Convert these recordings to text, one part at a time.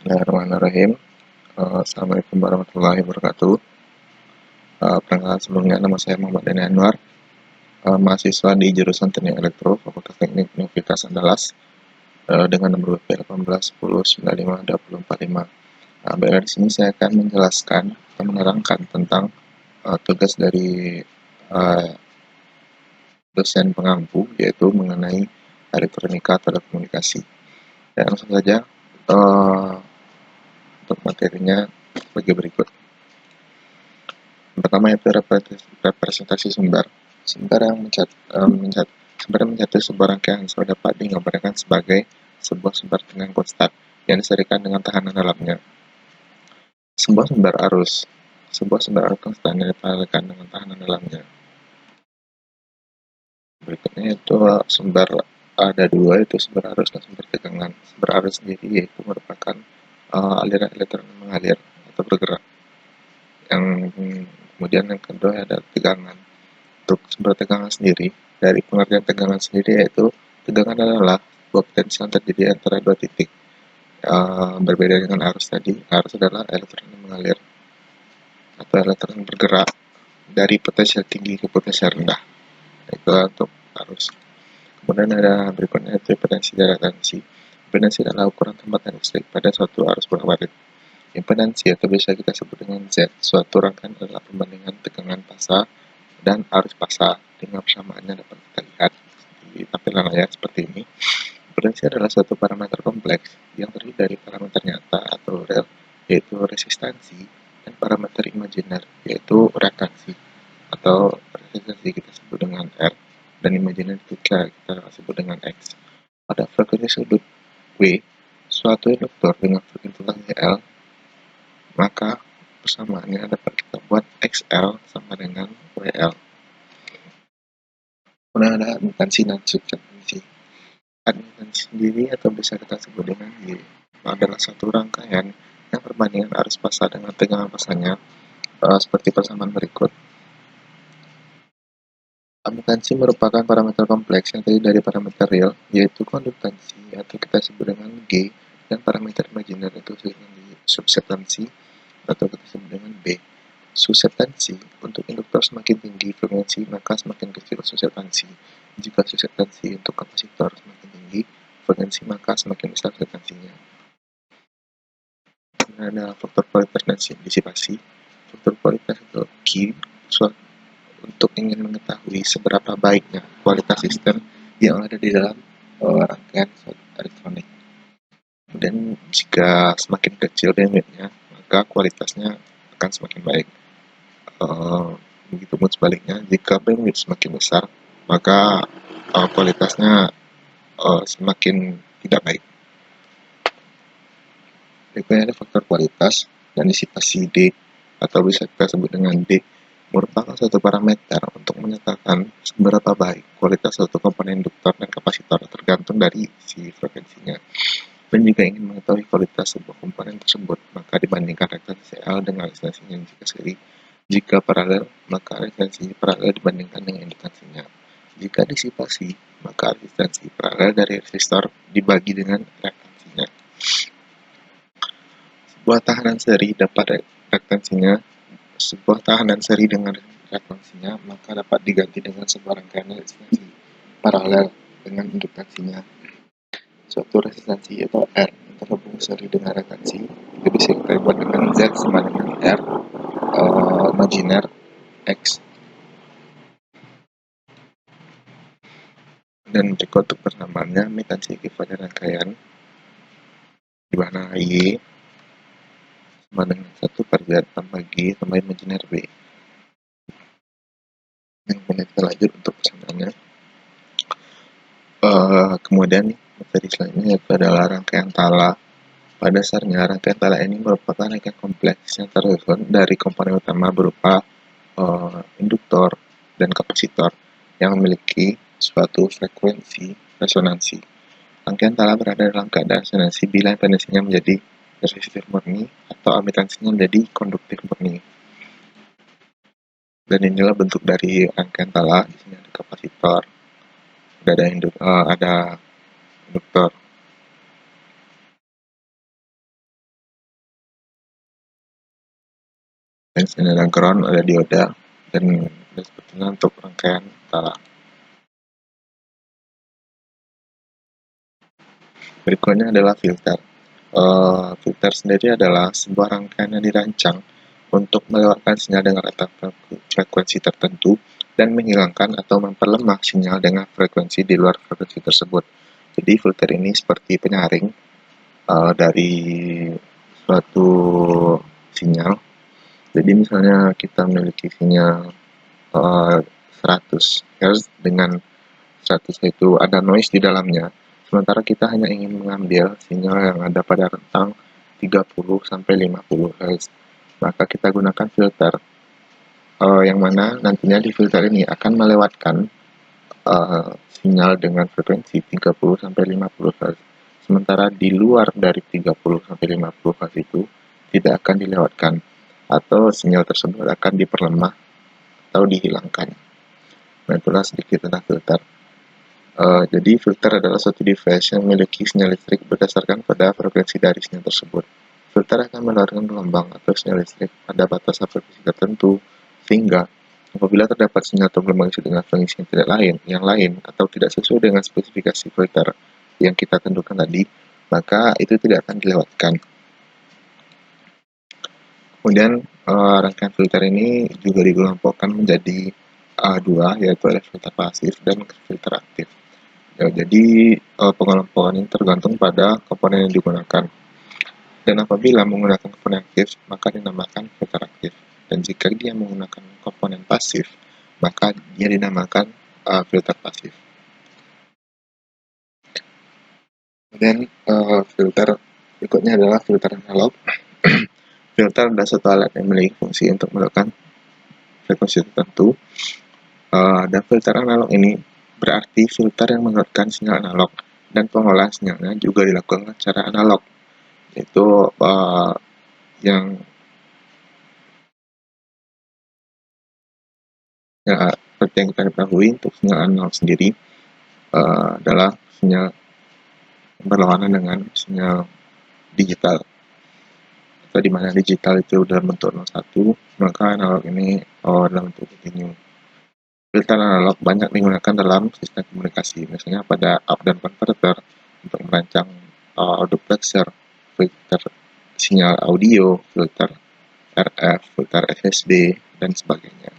Bismillahirrahmanirrahim. Assalamualaikum warahmatullahi wabarakatuh. Perkenalkan sebelumnya, nama saya Muhammad Dani Anwar, mahasiswa di jurusan Teknik Elektro, Fakultas Teknik Universitas Andalas, dengan nomor BP 1810952045. Baiklah, di sini saya akan menjelaskan atau menerangkan tentang tugas dari dosen pengampu, yaitu mengenai elektronika atau telekomunikasi. Dan langsung saja untuk materinya bagi berikut. Yang pertama itu representasi sumber. Sumber yang mencatat sebuah rangkaian sumber dapat digambarkan sebagai sebuah sumber dengan konstan yang diserikan dengan tekanan dalamnya. Sebuah sumber arus konstan yang diserikan dengan tekanan dalamnya. Berikutnya itu sumber ada dua, itu sumber arus dan sumber tegangan. Sumber arus sendiri yaitu merupakan aliran elektron yang mengalir atau bergerak. Yang kemudian yang kedua ada tegangan. Untuk sumber tegangan sendiri, dari pengertian tegangan sendiri yaitu tegangan adalah sebuah potensi yang terjadi antara dua titik. Berbeda dengan arus tadi, arus adalah elektron yang mengalir atau elektron yang bergerak dari potensial tinggi ke potensial rendah. Itu untuk arus. Kemudian ada berikutnya itu impedansi dan reaktansi. Impedansi adalah ukuran tempatan listrik pada suatu arus bolak-balik. Impedansi atau biasa kita sebut dengan Z. Suatu rangkaian adalah perbandingan tegangan pasa dan arus pasa. Dengan persamaannya dapat kita lihat di tampilan layar seperti ini. Impedansi adalah suatu parameter kompleks yang terdiri dari parameter nyata atau real, yaitu resistansi, dan parameter imajiner, yaitu reaktansi atau resistansi kita sebut dengan R, dan imajiner kita sebut dengan X. Pada frekuensi sudut W, suatu induktor dengan frekuensi L, maka persamaannya dapat kita buat XL sama dengan WL. Kemudian ada admitansi dan substansi. Admitansi sendiri atau bisa kita sebut dengan Y adalah satu rangkaian yang perbandingan arus pasa dengan tegangan pasanya seperti persamaan berikut. Admitansi merupakan parameter kompleks yang terdiri dari parameter real, yaitu konduktansi atau kita sebut dengan G, dan parameter imajiner itu subsetansi atau kita sebut dengan B. Suseptansi, untuk induktor semakin tinggi frekuensi maka semakin kecil suseptansi. Jika suseptansi untuk kapasitor semakin tinggi frekuensi maka semakin besar suseptansinya. Kemudian ada faktor kualitas dan disipasi. Faktor kualitas atau Q untuk ingin mengetahui seberapa baiknya kualitas sistem yang ada di dalam rangkaian elektronik. Kemudian jika semakin kecil bandwidthnya maka kualitasnya akan semakin baik. Begitu pun sebaliknya, jika bandwidth semakin besar maka kualitasnya semakin tidak baik. Berikutnya ada faktor kualitas dan disipasi D, atau bisa kita sebut dengan D, merupakan suatu parameter untuk menyatakan seberapa baik kualitas suatu komponen induktor dan kapasitor tergantung dari si frekuensinya. Dan jika ingin mengetahui kualitas sebuah komponen tersebut, maka dibandingkan reaktansi L dengan resistansinya jika seri. Jika paralel, maka resistansi paralel dibandingkan dengan indukansinya. Jika disipasi, maka resistansi paralel dari resistor dibagi dengan reaktansinya. Sebuah tahanan seri dengan reaktansinya maka dapat diganti dengan sebuah rangkaian resistansi paralel dengan indukansinya. Suatu resistansi atau R yang terhubung seri dengan reaktansi itu bisa kita buat dengan Z sama dengan R imajiner X. Dan berikut untuk persamaannya, admitansi ekuivalen rangkaian di mana Y sama dengan 1 per Z tambah G tambah imajiner B. Yang kemudian kita lanjut untuk persamaannya. Kemudian materi selanjutnya yaitu adalah rangkaian tala. Pada dasarnya, rangkaian tala ini merupakan rangkaian kompleks yang tersusun dari komponen utama berupa induktor dan kapasitor yang memiliki suatu frekuensi resonansi. Rangkaian tala berada dalam keadaan resonansi bila impedansinya menjadi resistif murni atau admitansinya menjadi konduktif murni. Dan inilah bentuk dari rangkaian tala. Di sini ada kapasitor, ada induktor. dan sinyal ground ada dioda, dan sepertinya untuk rangkaian tala. Berikutnya adalah filter. Filter sendiri adalah sebuah rangkaian yang dirancang untuk melewatkan sinyal dengan letak frekuensi tertentu dan menghilangkan atau memperlemah sinyal dengan frekuensi di luar frekuensi tersebut. Jadi filter ini seperti penyaring dari suatu sinyal. Jadi misalnya kita memiliki sinyal 100 Hz dengan 100 itu ada noise di dalamnya. Sementara kita hanya ingin mengambil sinyal yang ada pada rentang 30 sampai 50 Hz. Maka kita gunakan filter yang mana nantinya di filter ini akan melewatkan sinyal dengan frekuensi 30 sampai 50 Hz. Sementara di luar dari 30 sampai 50 Hz itu tidak akan dilewatkan atau sinyal tersebut akan diperlemah atau dihilangkan. Nah, itulah sedikit tentang filter. Jadi filter adalah suatu device yang memiliki sinyal listrik berdasarkan pada frekuensi dari sinyal tersebut. Filter akan mengeluarkan gelombang atau sinyal listrik pada batasan frekuensi tertentu, sehingga apabila terdapat sinyal atau gelombang dengan frekuensi yang lain atau tidak sesuai dengan spesifikasi filter yang kita tentukan tadi, maka itu tidak akan dilewatkan. Kemudian rangkaian filter ini juga dikelompokkan menjadi dua, yaitu ada filter pasif dan filter aktif. Ya, jadi pengelompokan ini tergantung pada komponen yang digunakan. Dan apabila menggunakan komponen aktif, maka dinamakan filter aktif. Dan jika dia menggunakan komponen pasif, maka dia dinamakan filter pasif. Kemudian filter berikutnya adalah filter analog. Filter adalah suatu alat yang memiliki fungsi untuk melakukan frekuensi tertentu. Dan filter analog ini berarti filter yang mengeluarkan sinyal analog dan pengolahan sinyalnya juga dilakukan secara analog. Itu yang seperti yang kita ketahui untuk sinyal analog sendiri adalah sinyal yang berlawanan dengan sinyal digital, atau di mana digital itu dalam bentuk 01, maka analog ini dalam bentuk continue. Filter analog banyak digunakan dalam sistem komunikasi, misalnya pada up dan converter untuk merancang duplexer, filter sinyal audio, filter RF, filter FSB, dan sebagainya.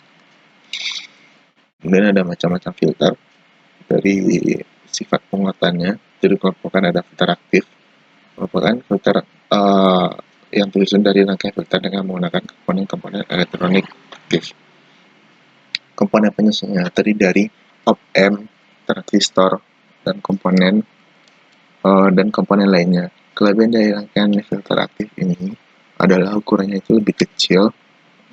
Kemudian ada macam-macam filter. Dari sifat penguatannya, itu dikelompokkan ada filter aktif, merupakan filter yang tersusun dari rangkaian filter dengan menggunakan komponen-komponen elektronik aktif. Komponen penyusunnya terdiri dari op-amp, transistor, dan komponen lainnya. Kelebihan dari rangkaian filter aktif ini adalah ukurannya itu lebih kecil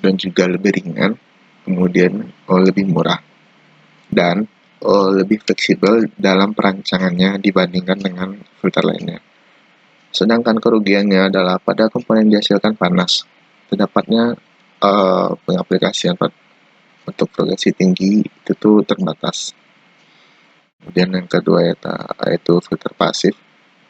dan juga lebih ringan, kemudian lebih murah, dan lebih fleksibel dalam perancangannya dibandingkan dengan filter lainnya. Sedangkan kerugiannya adalah pada komponen dihasilkan panas. Terdapatnya pengaplikasian untuk frekuensi tinggi itu tuh terbatas. Kemudian yang kedua yaitu filter pasif.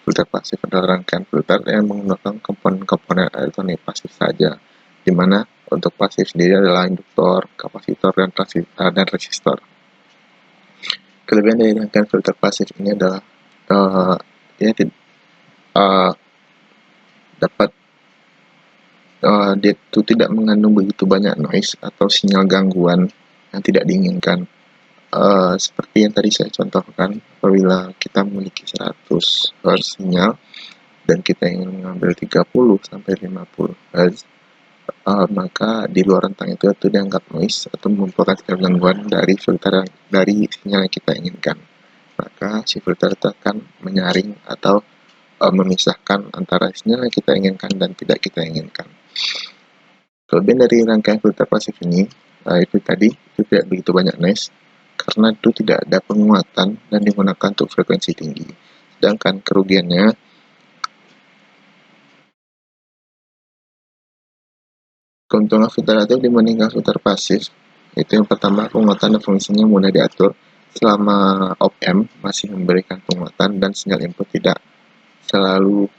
Filter pasif adalah rangkaian filter yang menggunakan komponen-komponen elektronik pasif saja, di mana untuk pasif sendiri adalah induktor, kapasitor, dan resistor. Kelebihan dari rangkaian filter pasif ini adalah dia itu tidak mengandung begitu banyak noise atau sinyal gangguan yang tidak diinginkan. Seperti yang tadi saya contohkan, apabila kita memiliki 100 Hz sinyal dan kita ingin mengambil 30 sampai 50 Hz, maka di luar rentang itu dianggap noise atau merupakan gangguan dari filter dari sinyal yang kita inginkan. Maka si filter itu akan menyaring atau memisahkan antara sinyal yang kita inginkan dan tidak kita inginkan. Kelebihan dari rangkaian filter pasif ini itu tidak begitu banyak noise karena itu tidak ada penguatan dan digunakan untuk frekuensi tinggi. Sedangkan kerugiannya keuntungan filter aktif dibandingkan filter pasif itu yang pertama, penguatan dan fungsinya mudah diatur selama op-amp masih memberikan penguatan dan sinyal input tidak selalu